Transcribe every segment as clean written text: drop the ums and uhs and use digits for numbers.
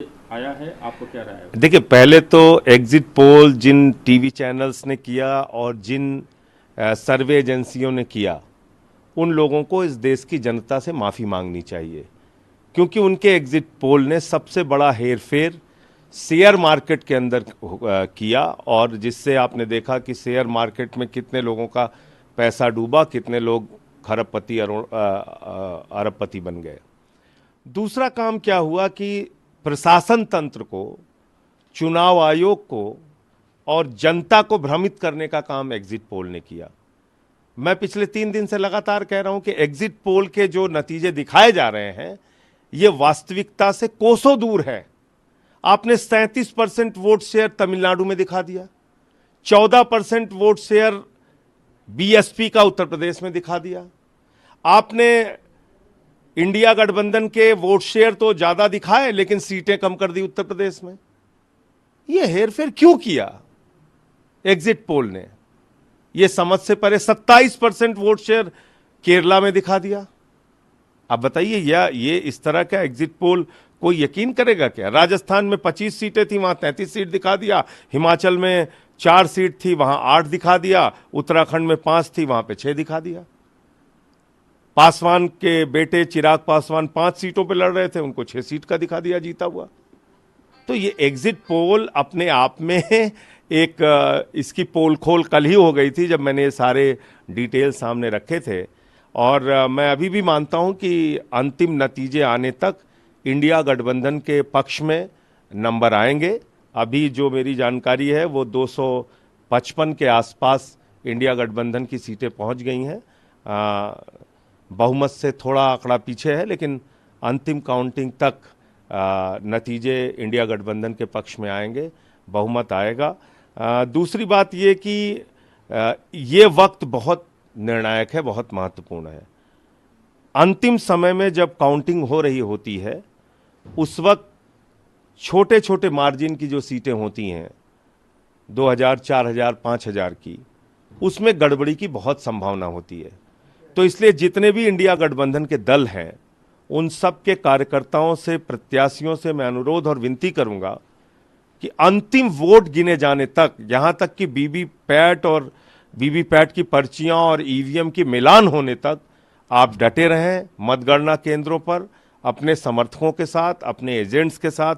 आया है, आपको क्या राय है? देखिए, पहले तो एग्जिट पोल जिन टीवी चैनल्स ने किया और जिन सर्वे एजेंसियों ने किया, उन लोगों को इस देश की जनता से माफ़ी मांगनी चाहिए, क्योंकि उनके एग्जिट पोल ने सबसे बड़ा हेरफेर शेयर मार्केट के अंदर किया, और जिससे आपने देखा कि शेयर मार्केट में कितने लोगों का पैसा डूबा, कितने लोग खरबपति अरबपति बन गए। दूसरा काम क्या हुआ कि प्रशासन तंत्र को, चुनाव आयोग को और जनता को भ्रमित करने का काम एग्जिट पोल ने किया। मैं पिछले 3 दिन से लगातार कह रहा हूं कि एग्जिट पोल के जो नतीजे दिखाए जा रहे हैं, ये वास्तविकता से कोसों दूर है। आपने 37% वोट शेयर तमिलनाडु में दिखा दिया, 14% वोट शेयर बीएसपी का उत्तर प्रदेश में दिखा दिया। आपने इंडिया गठबंधन के वोट शेयर तो ज्यादा दिखाए, लेकिन सीटें कम कर दी उत्तर प्रदेश में। यह हेरफेर क्यों किया एग्जिट पोल ने? यह समझ से परे 27% वोट शेयर केरला में दिखा दिया। अब बताइए, ये इस तरह का एग्जिट पोल कोई यकीन करेगा क्या? राजस्थान में 25 सीटें थी, वहां 33 सीट दिखा दिया। हिमाचल में 4 सीट थी, वहां 8 दिखा दिया। उत्तराखंड में 5 थी, वहां पे 6 दिखा दिया। पासवान के बेटे चिराग पासवान 5 सीटों पे लड़ रहे थे, उनको 6 सीट का दिखा दिया जीता हुआ। तो ये एग्जिट पोल अपने आप में एक इसकी पोल खोल कल ही हो गई थी, जब मैंने ये सारे डिटेल सामने रखे थे। और मैं अभी भी मानता हूं कि अंतिम नतीजे आने तक इंडिया गठबंधन के पक्ष में नंबर आएंगे। अभी जो मेरी जानकारी है वो 255 के आसपास इंडिया गठबंधन की सीटें पहुंच गई हैं। बहुमत से थोड़ा आंकड़ा पीछे है, लेकिन अंतिम काउंटिंग तक नतीजे इंडिया गठबंधन के पक्ष में आएंगे, बहुमत आएगा। दूसरी बात ये कि ये वक्त बहुत निर्णायक है, बहुत महत्वपूर्ण है। अंतिम समय में जब काउंटिंग हो रही होती है, उस वक्त छोटे छोटे मार्जिन की जो सीटें होती हैं, 2000, 4000, 5000 की, उसमें गड़बड़ी की बहुत संभावना होती है। तो इसलिए जितने भी इंडिया गठबंधन के दल हैं, उन सब के कार्यकर्ताओं से, प्रत्याशियों से मैं अनुरोध और विनती करूंगा कि अंतिम वोट गिने जाने तक, यहां तक कि वीवीपैट की पर्चियां और ईवीएम की मिलान होने तक आप डटे रहें मतगणना केंद्रों पर, अपने समर्थकों के साथ, अपने एजेंट्स के साथ,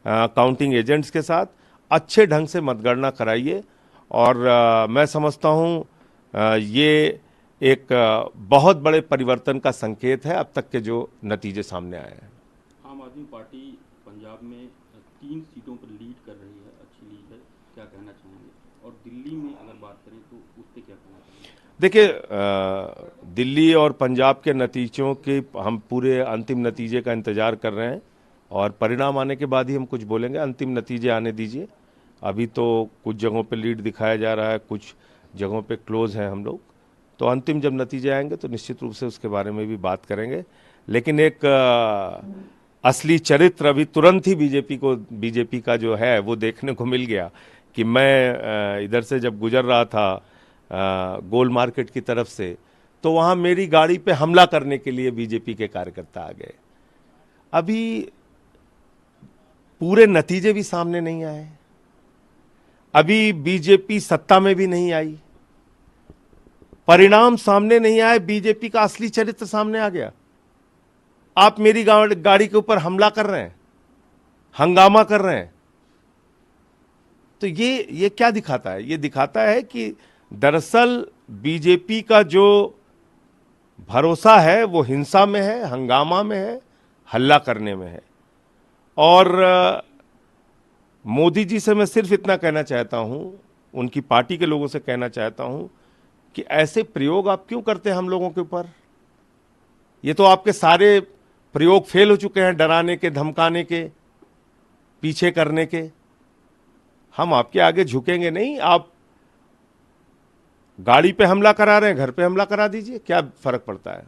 काउंटिंग एजेंट्स के साथ अच्छे ढंग से मतगणना कराइए। और मैं समझता हूं ये एक बहुत बड़े परिवर्तन का संकेत है अब तक के जो नतीजे सामने आए हैं। आम आदमी पार्टी पंजाब में 3 सीटों पर लीड कर रही है, अच्छी लीड है, क्या कहना चाहेंगे? और दिल्ली में अगर बात करें तो उस पर क्या कहना चाहेंगे? देखिए, दिल्ली और पंजाब के नतीजों के हम पूरे अंतिम नतीजे का इंतजार कर रहे हैं, और परिणाम आने के बाद ही हम कुछ बोलेंगे। अंतिम नतीजे आने दीजिए। अभी तो कुछ जगहों पे लीड दिखाया जा रहा है, कुछ जगहों पे क्लोज हैं हम लोग। तो अंतिम जब नतीजे आएंगे तो निश्चित रूप से उसके बारे में भी बात करेंगे। लेकिन एक असली चरित्र अभी तुरंत ही बीजेपी का जो है वो देखने को मिल गया कि मैं इधर से जब गुजर रहा था गोल मार्केट की तरफ से, तो वहां मेरी गाड़ी पे हमला करने के लिए बीजेपी के कार्यकर्ता आ गए। अभी पूरे नतीजे भी सामने नहीं आए, अभी बीजेपी सत्ता में भी नहीं आई, परिणाम सामने नहीं आए, बीजेपी का असली चरित्र सामने आ गया। आप मेरी गाड़ी के ऊपर हमला कर रहे हैं, हंगामा कर रहे हैं। तो ये क्या दिखाता है? ये दिखाता है कि दरअसल बीजेपी का जो भरोसा है वो हिंसा में है, हंगामा में है, हल्ला करने में है। और मोदी जी से मैं सिर्फ इतना कहना चाहता हूं, उनकी पार्टी के लोगों से कहना चाहता हूं कि ऐसे प्रयोग आप क्यों करते हैं हम लोगों के ऊपर? ये तो आपके सारे प्रयोग फेल हो चुके हैं, डराने के, धमकाने के, पीछे करने के। हम आपके आगे झुकेंगे नहीं। आप गाड़ी पे हमला करा रहे हैं, घर पे हमला करा दीजिए, क्या फर्क पड़ता है?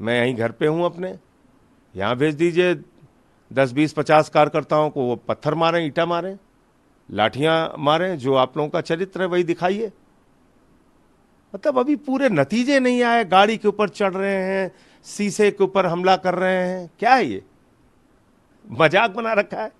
मैं यहीं घर पे हूं अपने, यहां भेज दीजिए 10, 20, 50 कार्यकर्ताओं को, वो पत्थर मारें, ईंटा मारें, लाठियां मारें। जो आप लोगों का चरित्र है वही दिखाइए। मतलब अभी पूरे नतीजे नहीं आए, गाड़ी के ऊपर चढ़ रहे हैं, शीशे के ऊपर हमला कर रहे हैं। क्या है ये? मजाक बना रखा है।